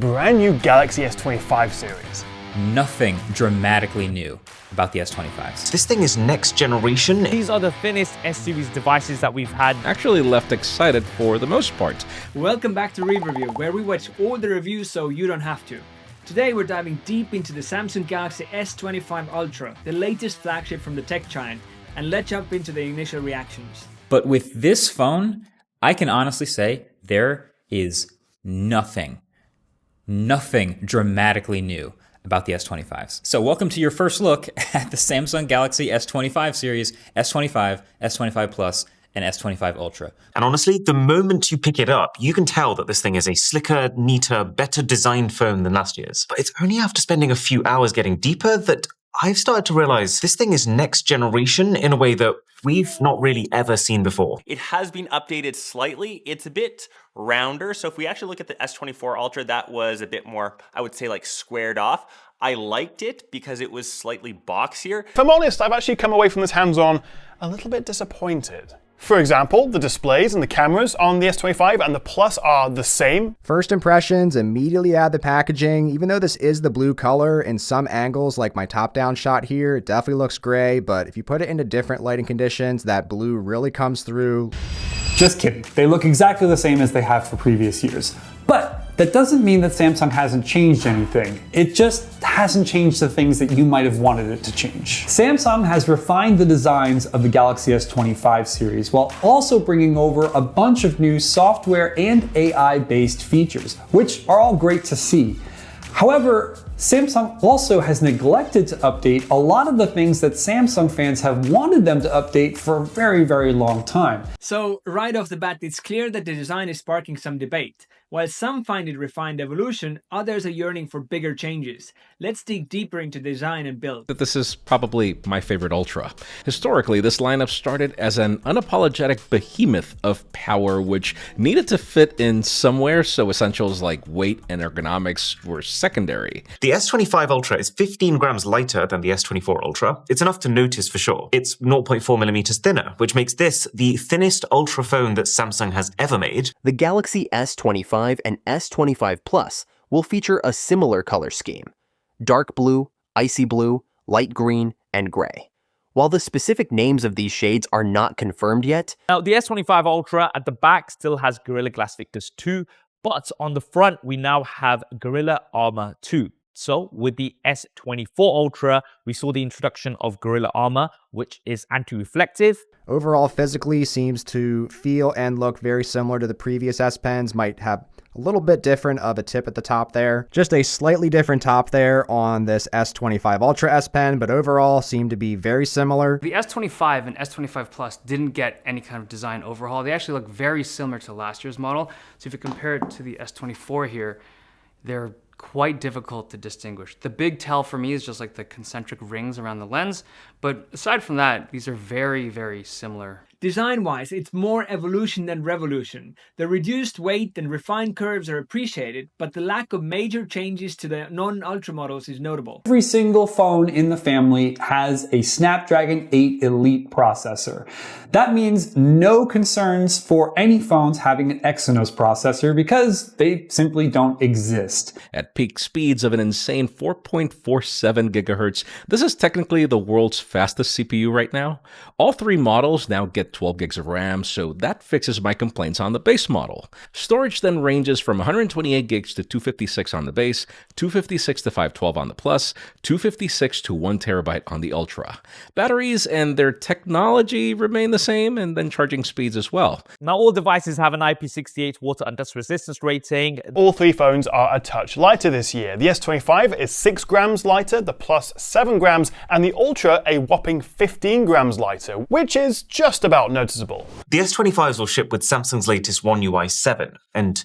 Brand new Galaxy S25 series. Nothing dramatically new about the S25s. This thing is next generation. These are the thinnest S-series devices that we've had. Actually left excited for the most part. Welcome back to Review, where we watch all the reviews so you don't have to. Today we're diving deep into the Samsung Galaxy S25 Ultra, the latest flagship from the tech giant, and let's jump into the initial reactions. But with this phone, I can honestly say there is nothing dramatically new about the S25s. So welcome to your first look at the Samsung Galaxy S25 series, S25, S25 Plus, and S25 Ultra. And honestly, the moment you pick it up, you can tell that this thing is a slicker, neater, better designed phone than last year's. But it's only after spending a few hours getting deeper that I've started to realize this thing is next generation in a way that we've not really ever seen before. It has been updated slightly. It's a bit rounder. So if we actually look at the S24 Ultra, that was a bit more, I would say, like squared off. I liked it because it was slightly boxier. If I'm honest, I've actually come away from this hands-on a little bit disappointed. For example, the displays and the cameras on the S25 and the Plus are the same. First impressions immediately add the packaging. Even though this is the blue color, in some angles, like my top-down shot here, it definitely looks gray, but if you put it into different lighting conditions, that blue really comes through. Just kidding. They look exactly the same as they have for previous years. But that doesn't mean that Samsung hasn't changed anything. It just hasn't changed the things that you might have wanted it to change. Samsung has refined the designs of the Galaxy S25 series while also bringing over a bunch of new software and AI-based features, which are all great to see. However, Samsung also has neglected to update a lot of the things that Samsung fans have wanted them to update for a very, very long time. So right off the bat, it's clear that the design is sparking some debate. While some find it refined evolution, others are yearning for bigger changes. Let's dig deeper into design and build. This is probably my favorite Ultra. Historically, this lineup started as an unapologetic behemoth of power which needed to fit in somewhere, so essentials like weight and ergonomics were secondary. The S25 Ultra is 15 grams lighter than the S24 Ultra. It's enough to notice for sure. It's 0.4 millimeters thinner, which makes this the thinnest Ultra phone that Samsung has ever made. The Galaxy S25 and S25 Plus will feature a similar color scheme: dark blue, icy blue, light green, and gray. While the specific names of these shades are not confirmed yet. Now, the S25 Ultra at the back still has Gorilla Glass Victus 2, but on the front, we now have Gorilla Armor 2. So with the S24 Ultra, we saw the introduction of Gorilla Armor, which is anti-reflective. Overall, physically seems to feel and look very similar to the previous S Pens. Might have a little bit different of a tip at the top there. Just a slightly different top there on this S25 Ultra S Pen, but overall seem to be very similar. The S25 and S25 Plus didn't get any kind of design overhaul. They actually look very similar to last year's model. So if you compare it to the S24 here, they're quite difficult to distinguish. The big tell for me is just like the concentric rings around the lens, but aside from that, these are very, very similar. Design-wise, it's more evolution than revolution. The reduced weight and refined curves are appreciated, but the lack of major changes to the non-Ultra models is notable. Every single phone in the family has a Snapdragon 8 Elite processor. That means no concerns for any phones having an Exynos processor because they simply don't exist. At peak speeds of an insane 4.47 gigahertz, this is technically the world's fastest CPU right now. All three models now get 12 gigs of RAM, so that fixes my complaints on the base model. Storage then ranges from 128 gigs to 256 on the base, 256 to 512 on the Plus, 256 to 1 terabyte on the Ultra. Batteries and their technology remain the same, and then charging speeds as well. Now, all devices have an IP68 water and dust resistance rating. All three phones are a touch lighter this year. The S25 is 6 grams lighter, the Plus 7 grams, and the Ultra a whopping 15 grams lighter, which is just about noticeable. The S25s will ship with Samsung's latest One UI 7, and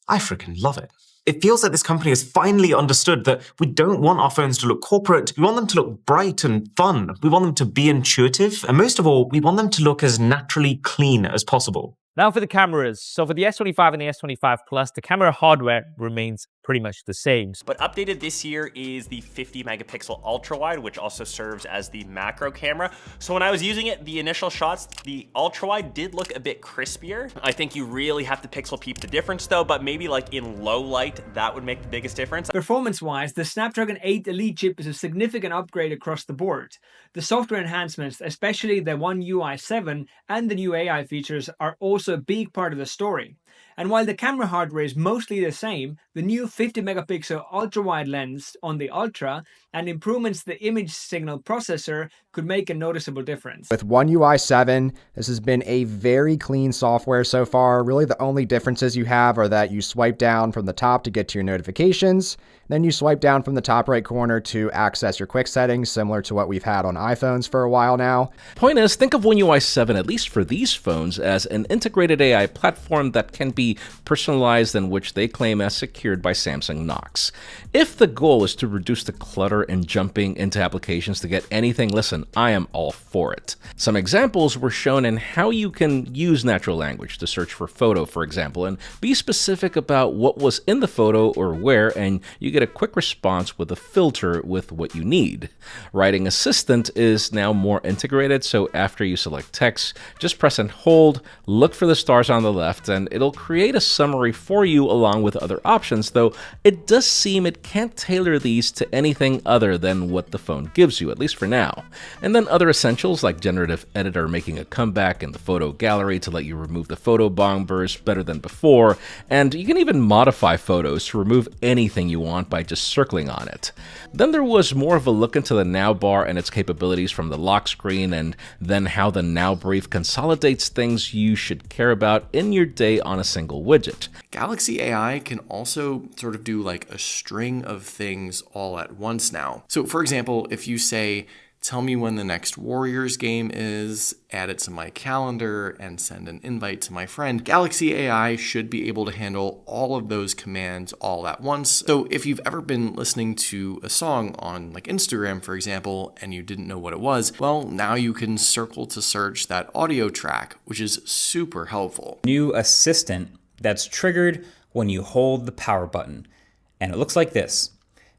I freaking love it. It feels like this company has finally understood that we don't want our phones to look corporate, we want them to look bright and fun, we want them to be intuitive, and most of all, we want them to look as naturally clean as possible. Now for the cameras. So for the S25 and the S25 Plus, the camera hardware remains pretty much the same. But updated this year is the 50 megapixel ultra wide, which also serves as the macro camera. So when I was using it, the initial shots, the ultra wide did look a bit crispier. I think you really have to pixel peep the difference though, but maybe like in low light, that would make the biggest difference. Performance-wise, the Snapdragon 8 Elite chip is a significant upgrade across the board. The software enhancements, especially the One UI 7 and the new AI features, are also a big part of the story. And while the camera hardware is mostly the same, the new 50 megapixel ultra-wide lens on the Ultra and improvements to the image signal processor could make a noticeable difference. With One UI 7, this has been a very clean software so far. Really the only differences you have are that you swipe down from the top to get to your notifications, then you swipe down from the top right corner to access your quick settings, similar to what we've had on iPhones for a while now. Point is, think of One UI 7, at least for these phones, as an integrated AI platform that can be personalized and which they claim as secured by Samsung Knox. If the goal is to reduce the clutter and jumping into applications to get anything, listen, I am all for it. Some examples were shown in how you can use natural language to search for photo, for example, and be specific about what was in the photo or where, and you get a quick response with a filter with what you need. Writing Assistant is now more integrated, so after you select text, just press and hold, look for the stars on the left, and it'll create a summary for you along with other options, though it does seem it can't tailor these to anything other than what the phone gives you, at least for now. And then other essentials like generative editor making a comeback in the photo gallery to let you remove the photo bombers better than before, and you can even modify photos to remove anything you want by just circling on it. Then there was more of a look into the Now bar and its capabilities from the lock screen, and then how the Now brief consolidates things you should care about in your day on a single widget. Galaxy AI can also sort of do like a string of things all at once now. So for example, if you say, tell me when the next Warriors game is, add it to my calendar, and send an invite to my friend, Galaxy AI should be able to handle all of those commands all at once. So if you've ever been listening to a song on like Instagram, for example, and you didn't know what it was, well, now you can circle to search that audio track, which is super helpful. New assistant that's triggered when you hold the power button. And it looks like this.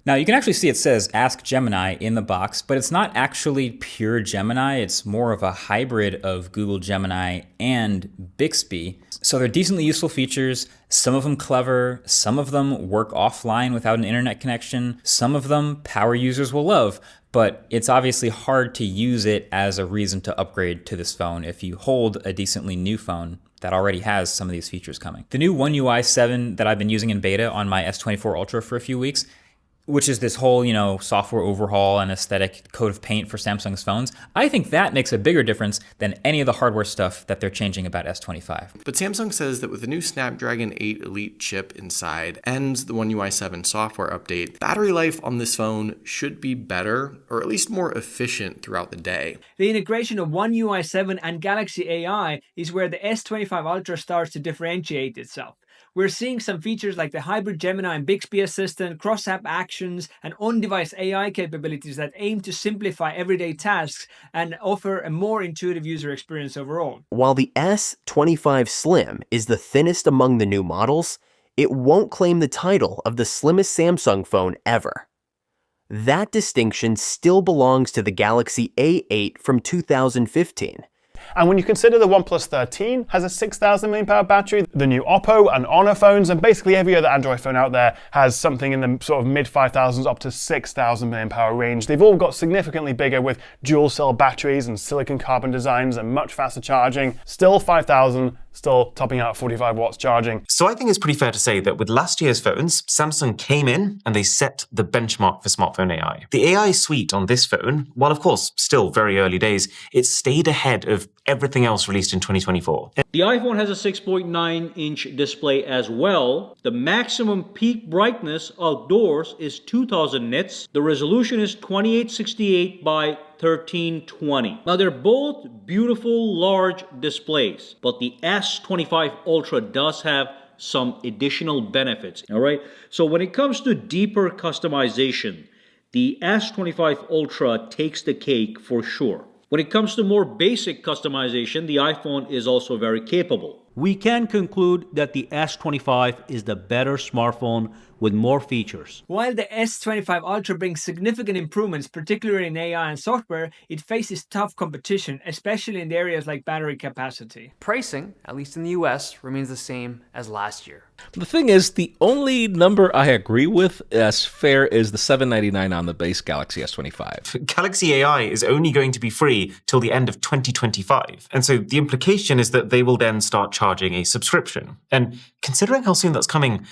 Now you can actually see it says Ask Gemini in the box, but it's not actually pure Gemini. It's more of a hybrid of Google Gemini and Bixby. So they're decently useful features. Some of them clever, some of them work offline without an internet connection. Some of them power users will love, but it's obviously hard to use it as a reason to upgrade to this phone if you hold a decently new phone that already has some of these features coming. The new One UI 7 that I've been using in beta on my S24 Ultra for a few weeks, which is this whole, software overhaul and aesthetic coat of paint for Samsung's phones, I think that makes a bigger difference than any of the hardware stuff that they're changing about S25. But Samsung says that with the new Snapdragon 8 Elite chip inside and the One UI 7 software update, battery life on this phone should be better, or at least more efficient throughout the day. The integration of One UI 7 and Galaxy AI is where the S25 Ultra starts to differentiate itself. We're seeing some features like the hybrid Gemini and Bixby assistant, cross-app actions, and on-device AI capabilities that aim to simplify everyday tasks and offer a more intuitive user experience overall. While the S25 Slim is the thinnest among the new models, it won't claim the title of the slimmest Samsung phone ever. That distinction still belongs to the Galaxy A8 from 2015. And when you consider the OnePlus 13 has a 6,000 mAh battery, the new Oppo and Honor phones, and basically every other Android phone out there has something in the sort of mid 5,000s up to 6,000 mAh range. They've all got significantly bigger with dual cell batteries and silicon carbon designs and much faster charging. Still 5,000, still topping out at 45 watts charging. So I think it's pretty fair to say that with last year's phones, Samsung came in and they set the benchmark for smartphone AI. The AI suite on this phone, while of course still very early days, it stayed ahead of everything else released in 2024. The iPhone has a 6.9-inch display as well. The maximum peak brightness outdoors is 2000 nits. The resolution is 2868 by 1320. Now they're both beautiful large displays, but the S25 Ultra does have some additional benefits. All right, so when it comes to deeper customization, the S25 Ultra takes the cake for sure. When it comes to more basic customization, the iPhone is also very capable. we can conclude that the S25 is the better smartphone with more features. While the S25 Ultra brings significant improvements, particularly in AI and software, it faces tough competition, especially in the areas like battery capacity. Pricing, at least in the US, remains the same as last year. The thing is, the only number I agree with as fair is the $799 on the base Galaxy S25. Galaxy AI is only going to be free till the end of 2025. And so the implication is that they will then start charging a subscription. And considering how soon that's coming,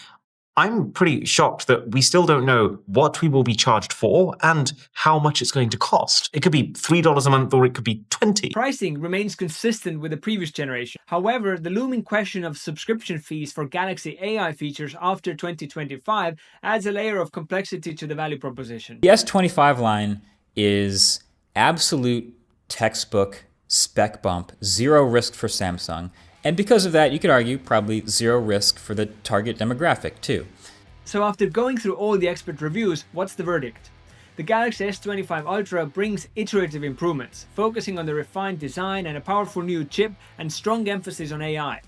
I'm pretty shocked that we still don't know what we will be charged for and how much it's going to cost. It could be $3 a month or it could be $20. Pricing remains consistent with the previous generation. However, the looming question of subscription fees for Galaxy AI features after 2025 adds a layer of complexity to the value proposition. The S25 line is absolute textbook spec bump, zero risk for Samsung. And because of that, you could argue probably zero risk for the target demographic too. So after going through all the expert reviews, what's the verdict? The Galaxy S25 Ultra brings iterative improvements, focusing on the refined design and a powerful new chip and strong emphasis on AI.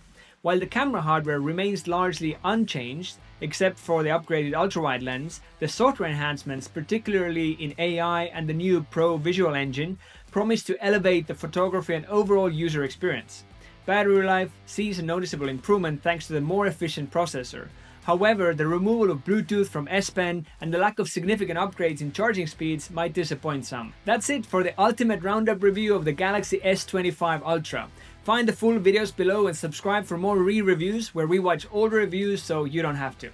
While the camera hardware remains largely unchanged, except for the upgraded ultrawide lens, the software enhancements, particularly in AI and the new Pro Visual Engine, promise to elevate the photography and overall user experience. Battery life sees a noticeable improvement thanks to the more efficient processor. However, the removal of Bluetooth from S Pen and the lack of significant upgrades in charging speeds might disappoint some. That's it for the ultimate roundup review of the Galaxy S25 Ultra. Find the full videos below and subscribe for more re-reviews where we watch older reviews so you don't have to.